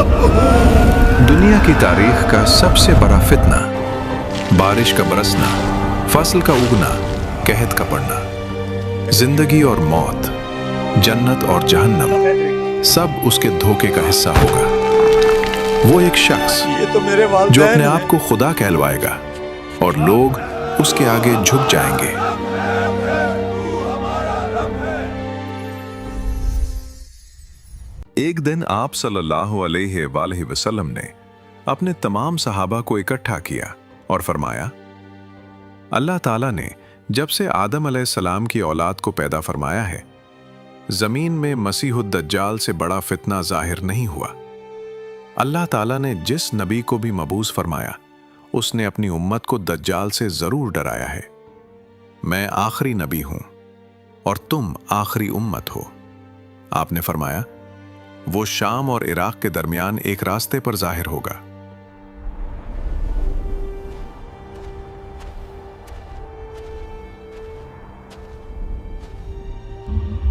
रब हूँ। दुनिया की तारीख का सबसे बड़ा फितना, बारिश का बरसना, फसल का उगना, कहत का पड़ना, जिंदगी और मौत, जन्नत और जहन्नम, सब उसके धोखे का हिस्सा होगा। वो एक शख्स ये तो मेरे जो वालिदैन अपने हैं। आप को खुदा कहलवाएगा और लोग उसके आगे झुक जाएंगे। एक दिन आप सल्लल्लाहु अलैहि वसल्लम ने अपने तमाम सहाबा को इकट्ठा किया और फरमाया, अल्लाह ताला ने जब से आदम अलैहिस्सलाम की औलाद को पैदा फरमाया है, जमीन में मसीहुद दज्जाल से बड़ा फितना जाहिर नहीं हुआ। अल्लाह ताला ने जिस नबी को भी मबूस फरमाया, उसने अपनी उम्मत को दज्जाल से जरूर डराया है। मैं आखिरी नबी हूं और तुम आखिरी उम्मत हो। आपने फरमाया, वो शाम और इराक के दरमियान एक रास्ते पर जाहिर होगा।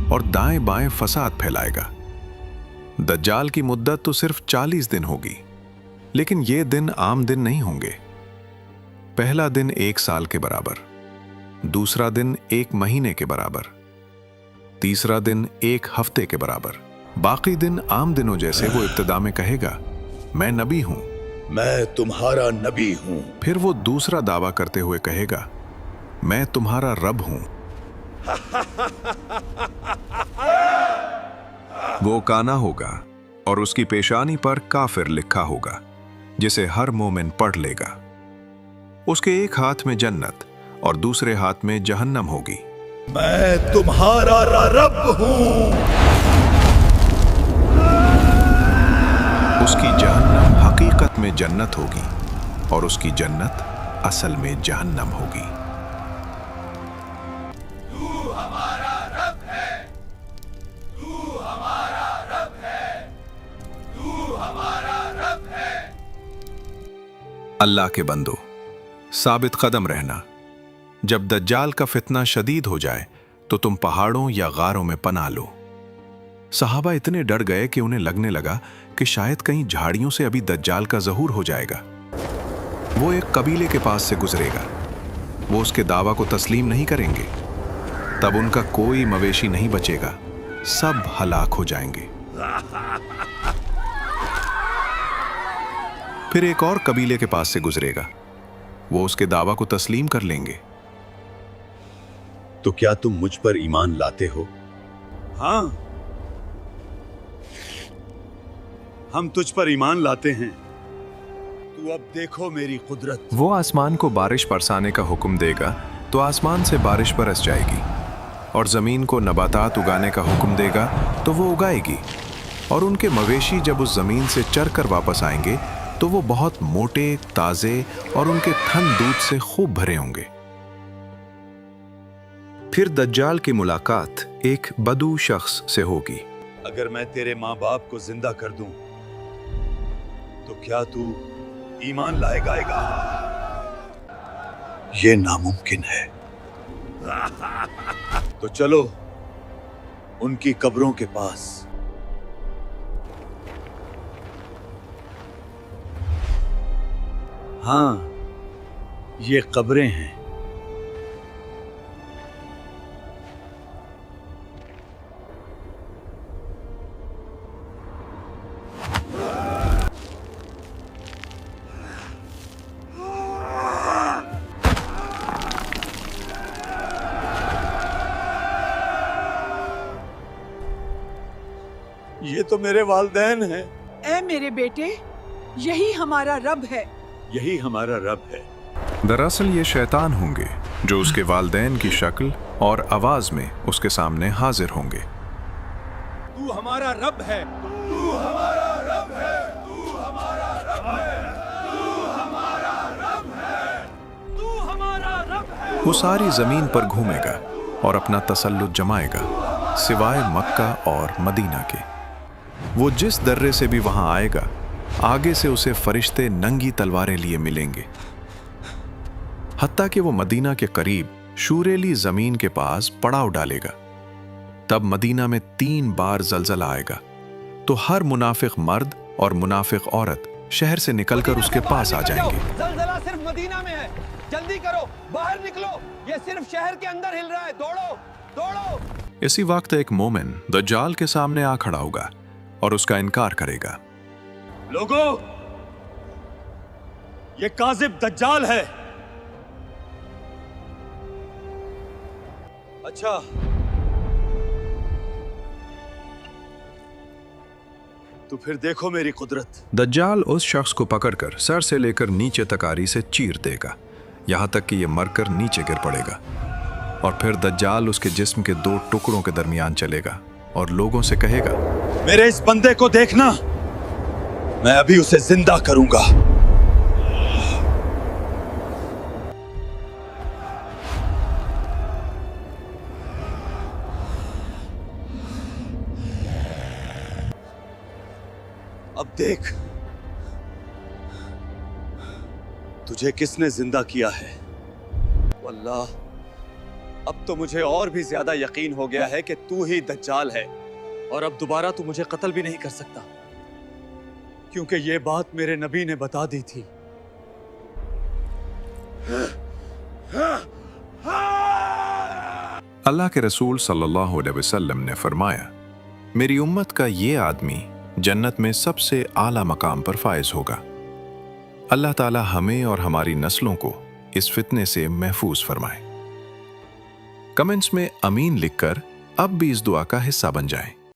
और दाएं बाएं फसाद फैलाएगा। दज्जाल की मुद्दत तो सिर्फ 40 दिन होगी, लेकिन ये दिन आम दिन नहीं होंगे। पहला दिन 1 साल के बराबर, दूसरा दिन 1 महीने के बराबर, तीसरा दिन 1 हफ्ते के बराबर, बाकी दिन आम दिनों जैसे। वो इब्तिदा में कहेगा, मैं नबी हूं। मैं तुम्हारा नबी हूँ। फिर वो दूसरा दावा करते हुए कहेगा, मैं तुम्हारा रब हूं। वो काना होगा और उसकी पेशानी पर काफिर लिखा होगा, जिसे हर मोमिन पढ़ लेगा। उसके एक हाथ में जन्नत और दूसरे हाथ में जहन्नम होगी। मैं तुम्हारा रब हूँ। उसकी जहन्नम हकीकत में जन्नत होगी और उसकी जन्नत असल में जहन्नम होगी। अल्लाह के बंदो, साबित कदम रहना। जब दज्जाल का फितना शदीद हो जाए तो तुम पहाड़ों या गारों में पनाह लो। सहाबा इतने डर गए कि उन्हें लगने लगा कि शायद कहीं झाड़ियों से अभी दज्जाल का ज़हूर हो जाएगा। वो एक कबीले के पास से गुजरेगा। वो उसके दावा को तस्लीम नहीं करेंगे। तब उनका कोई मवेशी नहीं बचेगा, सब हलाक हो जाएंगे। फिर एक और कबीले के पास से गुजरेगा। वो उसके दावा को तस्लीम कर लेंगे। तो क्या तुम मुझ पर ईमान लाते हो? हाँ, हम तुझ पर ईमान लाते हैं। तू अब देखो मेरी कुदरत। वो आसमान को बारिश बरसाने का हुक्म देगा तो आसमान से बारिश बरस जाएगी, और ज़मीन को नबातात उगाने का हुक्म देगा तो वो उगाएगी। और उनके मवेशी जब उस ज़मीन से चर कर वापस आएंगे तो वो बहुत मोटे, ताज़े और उनके थन दूध से खूब भरे होंगे। फिर दज्जाल की मुलाकात एक बदू शख्स से होगी। अगर मैं तेरे माँ बाप को जिंदा कर दूं, तो क्या तू ईमान लाएगा? ये नामुमकिन है। तो चलो उनकी कब्रों के पास। हाँ, ये कब्रें हैं। ये तो मेरे वालिदैन हैं। ऐ मेरे बेटे, यही हमारा रब है। यही हमारा रब है। दरअसल ये शैतान होंगे जो उसके वालिदैन की शक्ल और आवाज में उसके सामने हाजिर होंगे। तू हमारा रब है। तू हमारा रब है। तू हमारा रब है। तू हमारा रब है। तू हमारा रब है। वो सारी जमीन पर घूमेगा और अपना तसल्लुत जमाएगा, सिवाय मक्का और मदीना के। वो जिस दर्रे से भी वहां आएगा, आगे से उसे फरिश्ते नंगी तलवारें लिए मिलेंगे। हत्ता कि वो मदीना के करीब शूरेली जमीन के पास पड़ाव डालेगा। तब मदीना में 3 बार जलजला आएगा, तो हर मुनाफिक मर्द اور منافق عورت شہر سے نکل کر اس کے پاس آ جائیں گے۔ زلزلہ صرف مدینہ میں ہے، جلدی کرو، باہر نکلو، یہ صرف شہر کے اندر ہل رہا ہے، دوڑو دوڑو۔ اسی وقت ایک مومن دجال کے سامنے آ کھڑا ہوگا اور اس کا انکار کرے گا۔ لوگو، یہ کاذب دجال ہے۔ اچھا، تو پھر دیکھو میری قدرت۔ دجال اس شخص کو پکڑ کر سر سے لے کر نیچے تک آری سے چیر دے گا، یہاں تک کہ یہ مر کر نیچے گر پڑے گا، اور پھر دجال اس کے جسم کے 2 ٹکڑوں کے درمیان چلے گا اور لوگوں سے کہے گا، میرے اس بندے کو دیکھنا، میں ابھی اسے زندہ کروں گا۔ اب دیکھ، تجھے کس نے زندہ کیا ہے؟ واللہ، اب تو مجھے اور بھی زیادہ یقین ہو گیا ہے کہ تو ہی دجال ہے، اور اب دوبارہ تو مجھے قتل بھی نہیں کر سکتا، کیونکہ یہ بات میرے نبی نے بتا دی تھی۔ اللہ کے رسول صلی اللہ علیہ وسلم نے فرمایا، میری امت کا یہ آدمی جنت میں سب سے اعلیٰ مقام پر فائز ہوگا۔ اللہ تعالی ہمیں اور ہماری نسلوں کو اس فتنے سے محفوظ فرمائے۔ کمنٹس میں امین لکھ کر اب بھی اس دعا کا حصہ بن جائیں۔